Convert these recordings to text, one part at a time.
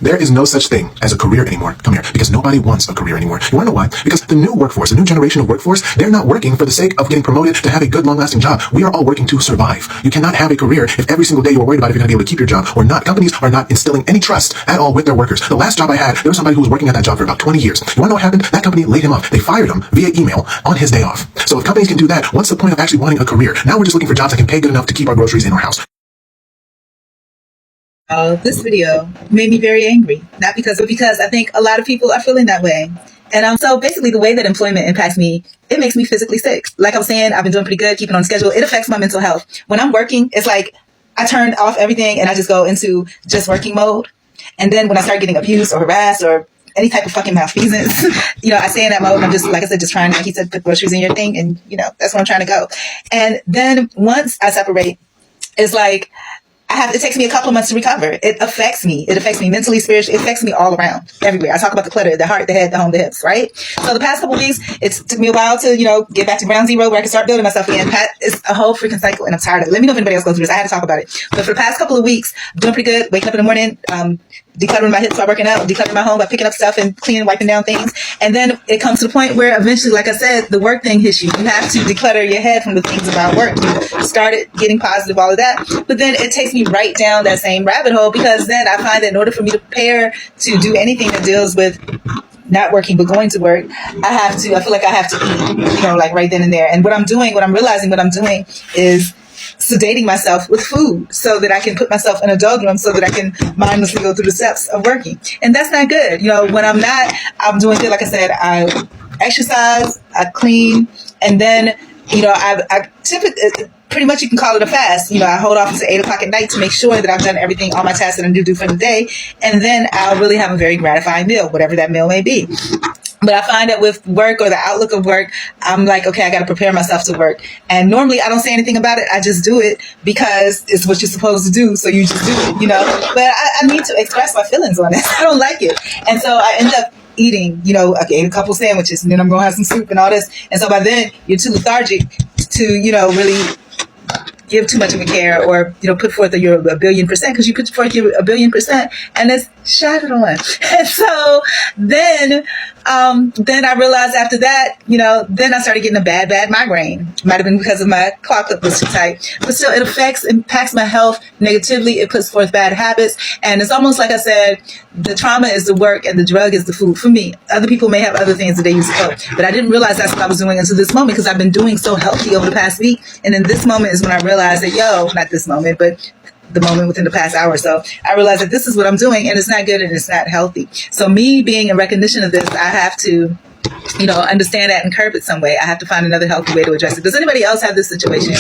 There is no such thing as a career anymore. Come here. Because nobody wants a career anymore. You want to know why? Because the new workforce, the new generation of workforce, they're not working for the sake of getting promoted to have a good, long-lasting job. We are all working to survive. You cannot have a career if every single day you are worried about if you're going to be able to keep your job or not. Companies are not instilling any trust at all with their workers. The last job I had, there was somebody who was working at that job for about 20 years. You want to know what happened? That company laid him off. They fired him via email on his day off. So if companies can do that, what's the point of actually wanting a career? Now we're just looking for jobs that can pay good enough to keep our groceries in our house. This video made me very angry, not because I think a lot of people are feeling that way. And so basically the way that employment impacts me, it makes me physically sick. Like I was saying, I've been doing pretty good, keeping on schedule. It affects my mental health. When I'm working, it's like I turn off everything and I just go into just working mode. And then when I start getting abused or harassed or any type of fucking malfeasance, I stay in that mode. And I'm just, like I said, just trying to, like he said, put groceries in your thing. And, that's where I'm trying to go. And then once I separate, it's like, it takes me a couple of months to recover. It affects me. It affects me mentally, spiritually. It affects me all around, everywhere. I talk about the clutter, the heart, the head, the home, the hips, right? So the past couple of weeks, it took me a while to, get back to ground zero where I can start building myself again. It's a whole freaking cycle and I'm tired of it. Let me know if anybody else goes through this. I had to talk about it. But for the past couple of weeks, I'm doing pretty good. Waking up in the morning, decluttering my hips by working out, decluttering my home by picking up stuff and cleaning, wiping down things. And then it comes to the point where eventually, like I said, the work thing hits you. You have to declutter your head from the things about work. You started getting positive, all of that. But then it takes me right down that same rabbit hole because then I find that in order for me to prepare to do anything that deals with not working but going to work, I feel like I have to eat, like right then and there. And what I'm realizing is sedating myself with food so that I can put myself in a doldrum so that I can mindlessly go through the steps of working. And that's not good. When I'm not, I'm doing good. Like I said, I exercise, I clean, and then, I typically, pretty much you can call it a fast. I hold off until 8 o'clock at night to make sure that I've done everything, all my tasks that I do for the day. And then I'll really have a very gratifying meal, whatever that meal may be. But I find that with work or the outlook of work, I'm like, okay, I got to prepare myself to work. And normally I don't say anything about it. I just do it because it's what you're supposed to do. So you just do it, But I need to express my feelings on it. I don't like it. And so I end up eating, I ate a couple sandwiches and then I'm going to have some soup and all this. And so by then you're too lethargic to, really give too much of a care or, put forth you're a billion percent because you put forth you're a billion percent and it's shattered on. And so then I realized after that, then I started getting a bad migraine. Might have been because of my claw clip was too tight, but still it impacts my health negatively. It puts forth bad habits. And it's almost like I said, the trauma is the work and the drug is the food for me. Other people may have other things that they use to cope, but I didn't realize that's what I was doing until this moment because I've been doing so healthy over the past week. And in this moment is when I realized that, not this moment, but the moment within the past hour or so, I realized that this is what I'm doing and it's not good and it's not healthy. So me being in recognition of this, I have to, understand that and curb it some way. I have to find another healthy way to address it. Does anybody else have this situation?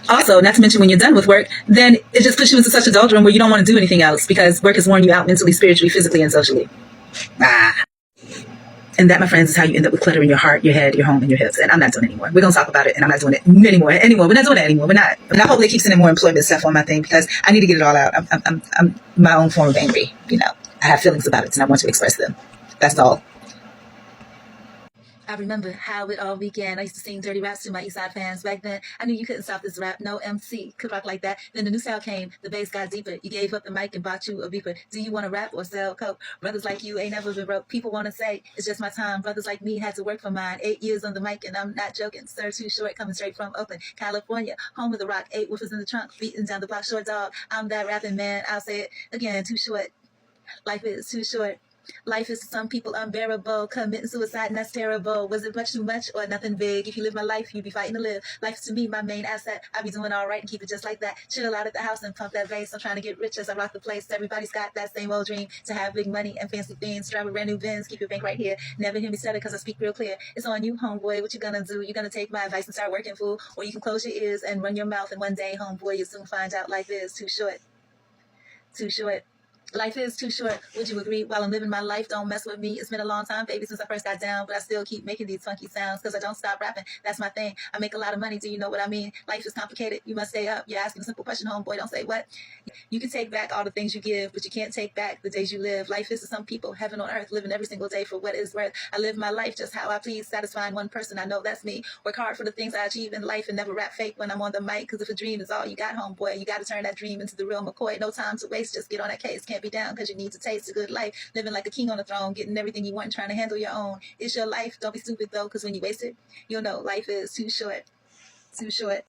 Also, not to mention when you're done with work, then it just puts you into such a doldrum where you don't want to do anything else because work has worn you out mentally, spiritually, physically, and socially. And that, my friends, is how you end up with clutter in your heart, your head, your home, and your hips. And I'm not doing it anymore. We're going to talk about it, and I'm not doing it anymore. We're not doing it anymore. We're not. And I hope they keep sending more employment stuff on my thing because I need to get it all out. I'm my own form of angry. I have feelings about it, and I want to express them. That's all. I remember how it all began. I used to sing dirty raps to my Eastside fans back then. I knew you couldn't stop this rap. No MC could rock like that. Then the new style came. The bass got deeper. You gave up the mic and bought you a beeper. Do you want to rap or sell coke? Brothers like you ain't never been broke. People want to say it's just my time. Brothers like me had to work for mine. 8 years on the mic and I'm not joking. Sir, too short, coming straight from Oakland, California. Home of the rock. 8 woofers in the trunk. Beating down the block. Short dog. I'm that rapping man. I'll say it again. Too short. Life is too short. Life is to some people unbearable. Committing suicide, and that's terrible. Was it much too much or nothing big? If you live my life, you'd be fighting to live. Life is to me my main asset. I be doing all right and keep it just like that. Chill out at the house and pump that bass. I'm trying to get rich as I rock the place. Everybody's got that same old dream to have big money and fancy things. Drive a brand new Benz. Keep your bank right here. Never hear me stutter because I speak real clear. It's on you, homeboy. What you gonna do? You gonna take my advice and start working, fool? Or you can close your ears and run your mouth. And one day, homeboy, you'll soon find out life is too short. Too short. Life is too short. Would you agree? While I'm living my life, don't mess with me. It's been a long time, baby, since I first got down, but I still keep making these funky sounds because I don't stop rapping. That's my thing. I make a lot of money. Do you know what I mean? Life is complicated. You must stay up. You're asking a simple question, homeboy. Don't say what. You can take back all the things you give, but you can't take back the days you live. Life is to some people heaven on earth, living every single day for what it's worth. I live my life just how I please, satisfying one person. I know that's me. Work hard for the things I achieve in life and never rap fake when I'm on the mic, because if a dream is all you got, homeboy, you got to turn that dream into the real McCoy. No time to waste. Just get on that case. Can't might be down because you need to taste a good life, living like a king on the throne, getting everything you want, and trying to handle your own. It's your life. Don't be stupid though, because when you waste it, you'll know life is too short. Too short.